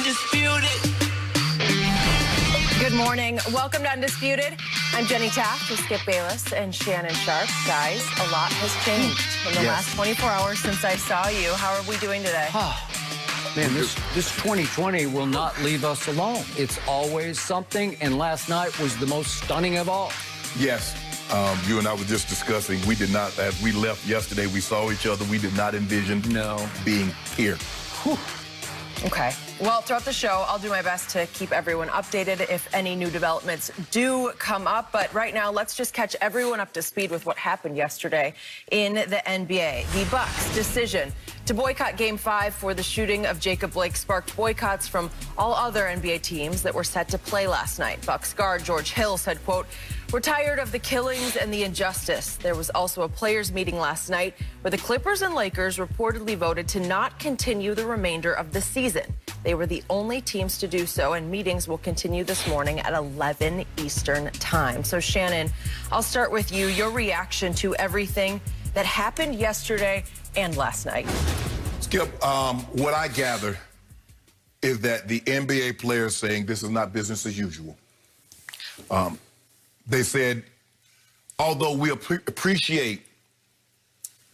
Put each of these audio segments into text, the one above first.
Undisputed. Good morning. Welcome to Undisputed. I'm Jenny Taft with Skip Bayless and Shannon Sharp. Guys, a lot has changed in the last 24 hours since I saw you. How are we doing today? Man, this 2020 will not leave us alone. It's always something, and last night was the most stunning of all. Yes. You and I were just discussing, we did not, as we left yesterday, we saw each other, we did not envision being here. Whew. Okay. Well, throughout the show, I'll do my best to keep everyone updated if any new developments do come up. But right now, let's just catch everyone up to speed with what happened yesterday in the NBA. The Bucks' decision to boycott Game 5 for the shooting of Jacob Blake sparked boycotts from all other NBA teams that were set to play last night. Bucks guard George Hill said, quote, "We're tired of the killings and the injustice." There was also a players' meeting last night where the Clippers and Lakers reportedly voted to not continue the remainder of the season. They were the only teams to do so, and meetings will continue this morning at 11 Eastern time. So, Shannon, I'll start with you. Your reaction to everything that happened yesterday and last night. Skip, what I gather is that the NBA players saying this is not business as usual. They said, although we appreciate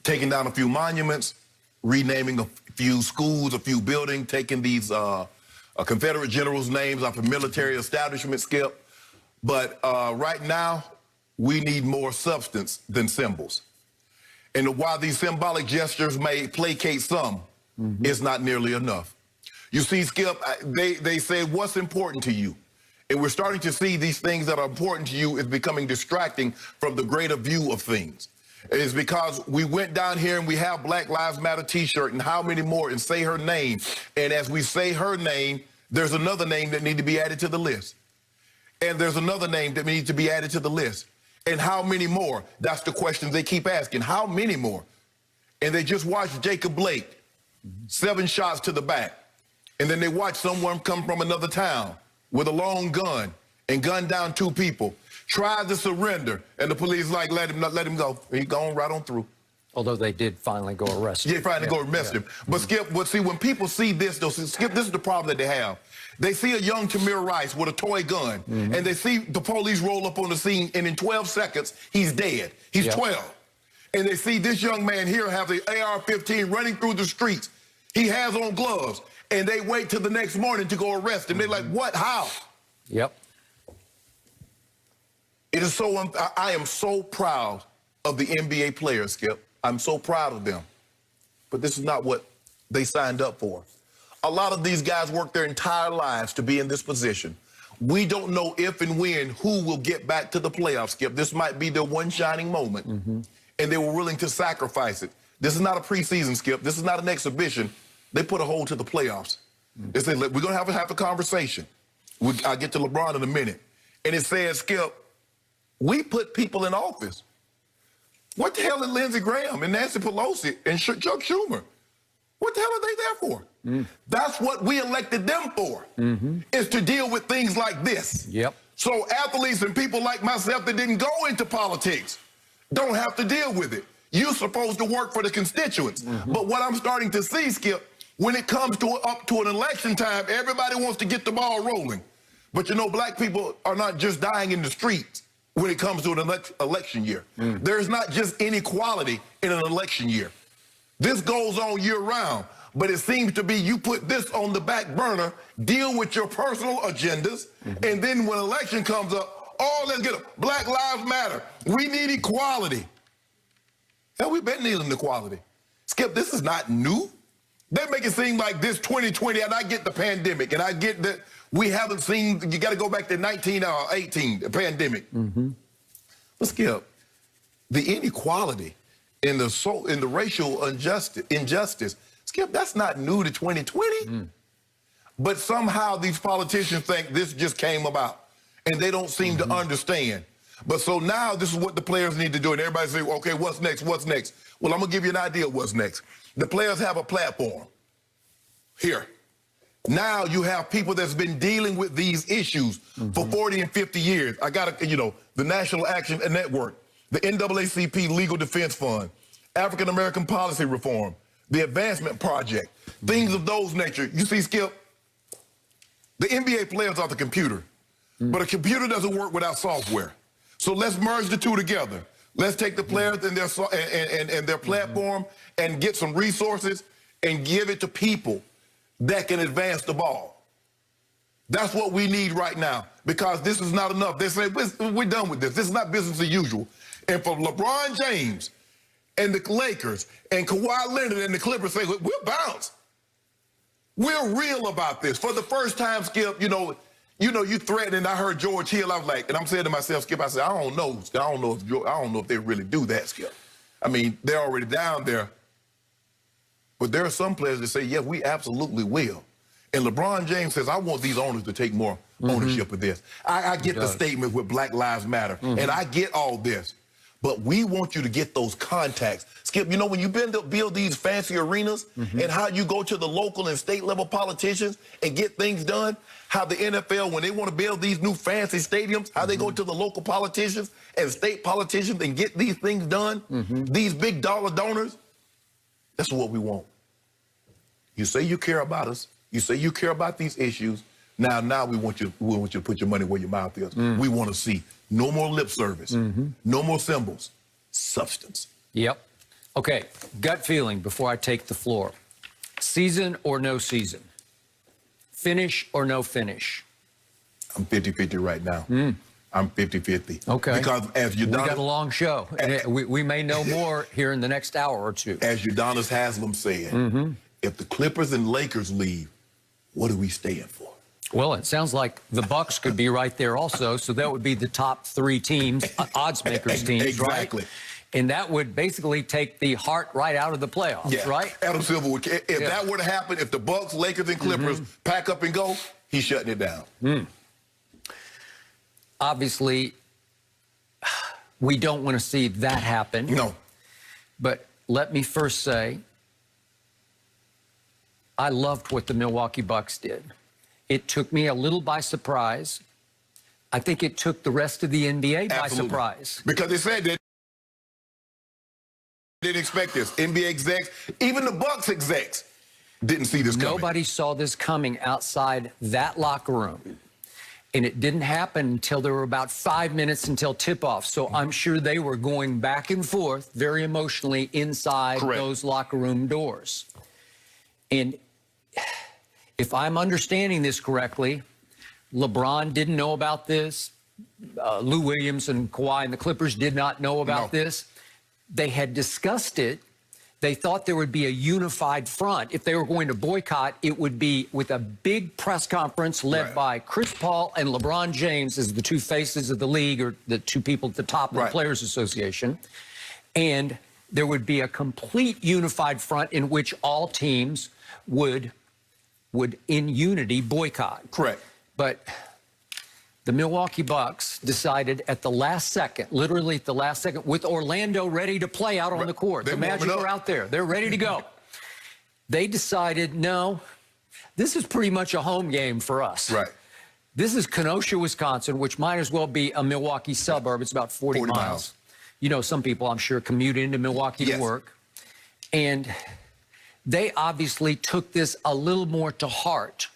taking down a few monuments, renaming a few schools, a few buildings, taking these Confederate generals' names off of military establishments, Skip, but right now, we need more substance than symbols. And while these symbolic gestures may placate some, it's not nearly enough. You see, Skip, they say, what's important to you? And we're starting to see these things that are important to you is becoming distracting from the greater view of things. It's because we went down here and we have Black Lives Matter t-shirt and how many more and say her name. And as we say her name, there's another name that needs to be added to the list. And there's another name that needs to be added to the list. And how many more? That's the question they keep asking. How many more? And they just watched Jacob Blake, 7 shots to the back. And then they watched someone come from another town with a long gun and gun down 2 people. Tried to surrender, and the police like, let him go. He gone right on through. Although they did finally go arrest him. Yeah, finally go arrest him. But Skip, see, when people see this, though, Skip, this is the problem that they have. They see a young Tamir Rice with a toy gun, and they see the police roll up on the scene, and in 12 seconds, he's dead. He's 12. And they see this young man here have the AR-15 running through the streets. He has on gloves, and they wait till the next morning to go arrest him. They're like, what, how? Yep. It is so, I am so proud of the NBA players, Skip. I'm so proud of them. But this is not what they signed up for. A lot of these guys worked their entire lives to be in this position. We don't know if and when who will get back to the playoffs, Skip. This might be their one shining moment. And they were willing to sacrifice it. This is not a preseason, Skip. This is not an exhibition. They put a hold to the playoffs. They said, look, we're going to have a conversation. I'll get to LeBron in a minute. And it says, Skip, we put people in office. What the hell is Lindsey Graham and Nancy Pelosi and Chuck Schumer? What the hell are they there for? That's what we elected them for, is to deal with things like this. Yep. So athletes and people like myself that didn't go into politics don't have to deal with it. You're supposed to work for the constituents. But what I'm starting to see, Skip, when it comes to up to an election time, everybody wants to get the ball rolling. But you know, black people are not just dying in the streets when it comes to an election year. There's not just inequality in an election year. This goes on year round, but it seems to be you put this on the back burner, deal with your personal agendas, and then when election comes up, oh, let's get it. Black Lives Matter. We need equality. Hell, we've been needing equality. Skip, this is not new. They make it seem like this 2020, and I get the pandemic, and I get that we haven't seen, you got to go back to 1918, the pandemic. But Skip, the inequality in the racial injustice, Skip, that's not new to 2020. But somehow these politicians think this just came about, and they don't seem to understand. But so now this is what the players need to do, and everybody say, okay, what's next, what's next? Well, I'm going to give you an idea of what's next. The players have a platform here. Now you have people that's been dealing with these issues for 40 and 50 years. I got to, you know, the National Action Network, the NAACP Legal Defense Fund, African American Policy Reform, the Advancement Project, things of those nature. You see, Skip, The NBA players are the computer, but a computer doesn't work without software. So let's merge the two together. Let's take the players and their platform and get some resources and give it to people that can advance the ball. That's what we need right now, because this is not enough. They say, we're done with this. This is not business as usual. And for LeBron James and the Lakers and Kawhi Leonard and the Clippers say, we'll bounce. We're real about this. For the first time, Skip, you threatened. I heard George Hill. I was like, and I'm saying to myself, Skip, I said, I don't know if they really do that, Skip. I mean, they're already down there. But there are some players that say, yeah, we absolutely will. And LeBron James says, I want these owners to take more ownership of this. I get the statement with Black Lives Matter, and I get all this. But we want you to get those contacts. Skip, when you build these fancy arenas and how you go to the local and state level politicians and get things done, how the NFL, when they want to build these new fancy stadiums, how they go to the local politicians and state politicians and get these things done, these big dollar donors, that's what we want. You say you care about us. You say you care about these issues. Now we want you to put your money where your mouth is. We want to see no more lip service, no more symbols, substance. Yep. Okay, gut feeling before I take the floor. Season or no season? Finish or no finish? I'm 50-50 right now. I'm 50-50. Okay. Because as Udonis... We got a long show. We may know more here in the next hour or two. As Udonis Haslam said, if the Clippers and Lakers leave, what are we staying for? Well, it sounds like the Bucks could be right there also, so that would be the top 3 teams, odds makers teams, exactly. Right? And that would basically take the heart right out of the playoffs, right? Adam Silver would. If that were to happen, if the Bucks, Lakers, and Clippers pack up and go, he's shutting it down. Obviously, we don't want to see that happen. No. But let me first say, I loved what the Milwaukee Bucks did. It took me a little by surprise. I think it took the rest of the NBA by surprise. Because they said they didn't expect this. NBA execs, even the Bucks execs, didn't see this coming. Nobody saw this coming outside that locker room. And it didn't happen until there were about 5 minutes until tip-off. So I'm sure they were going back and forth very emotionally inside those locker room doors. And if I'm understanding this correctly, LeBron didn't know about this. Lou Williams and Kawhi and the Clippers did not know about this. They had discussed it. They thought there would be a unified front. If they were going to boycott, it would be with a big press conference led by Chris Paul and LeBron James as the 2 faces of the league, or the 2 people at the top of the Players Association. And there would be a complete unified front in which all teams would in unity boycott. Correct. But the Milwaukee Bucks decided at the last second, literally at the last second, with Orlando ready to play out on the court. The Magic are out there. They're ready to go. They decided, no, this is pretty much a home game for us. Right. This is Kenosha, Wisconsin, which might as well be a Milwaukee suburb. It's about 40 miles. You know, some people, I'm sure, commute into Milwaukee to work. And they obviously took this a little more to heart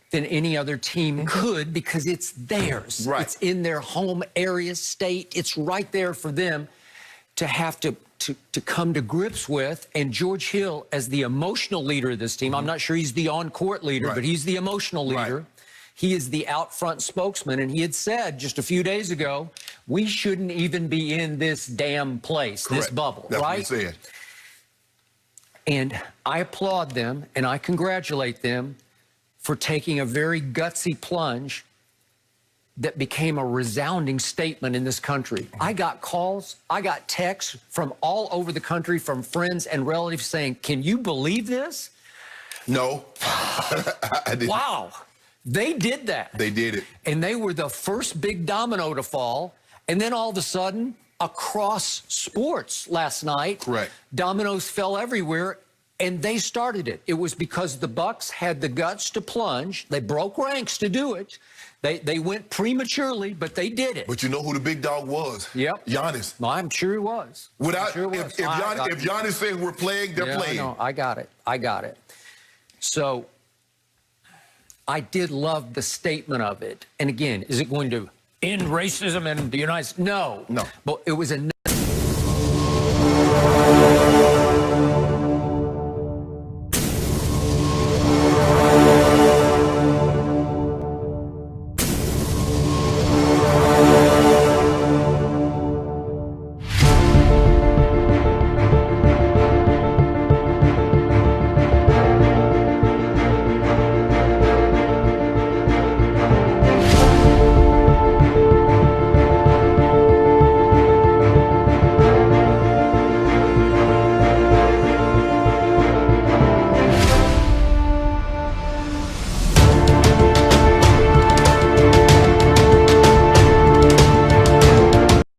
than any other team could, because it's theirs. It's in their home area, state. It's right there for them to have to come to grips with. And George Hill, as the emotional leader of this team, I'm not sure he's the on-court leader, but he's the emotional leader. He is the out-front spokesman, and he had said just a few days ago, we shouldn't even be in this damn place, this bubble, That's what he said. And I applaud them and I congratulate them for taking a very gutsy plunge that became a resounding statement in this country. I got calls, I got texts from all over the country from friends and relatives saying, can you believe this? No, I didn't. Wow, they did that. They did it. And they were the first big domino to fall. And then all of a sudden, across sports last night, dominoes fell everywhere, and they started it. It was because the Bucks had the guts to plunge. They broke ranks to do it. They went prematurely, but they did it. But you know who the big dog was? Giannis. Well, I'm sure he was. If Giannis says we're playing, they're playing. No, I got it. I got it. So I did love the statement of it. And again, is it going to end racism in the United States? No. No. But it was a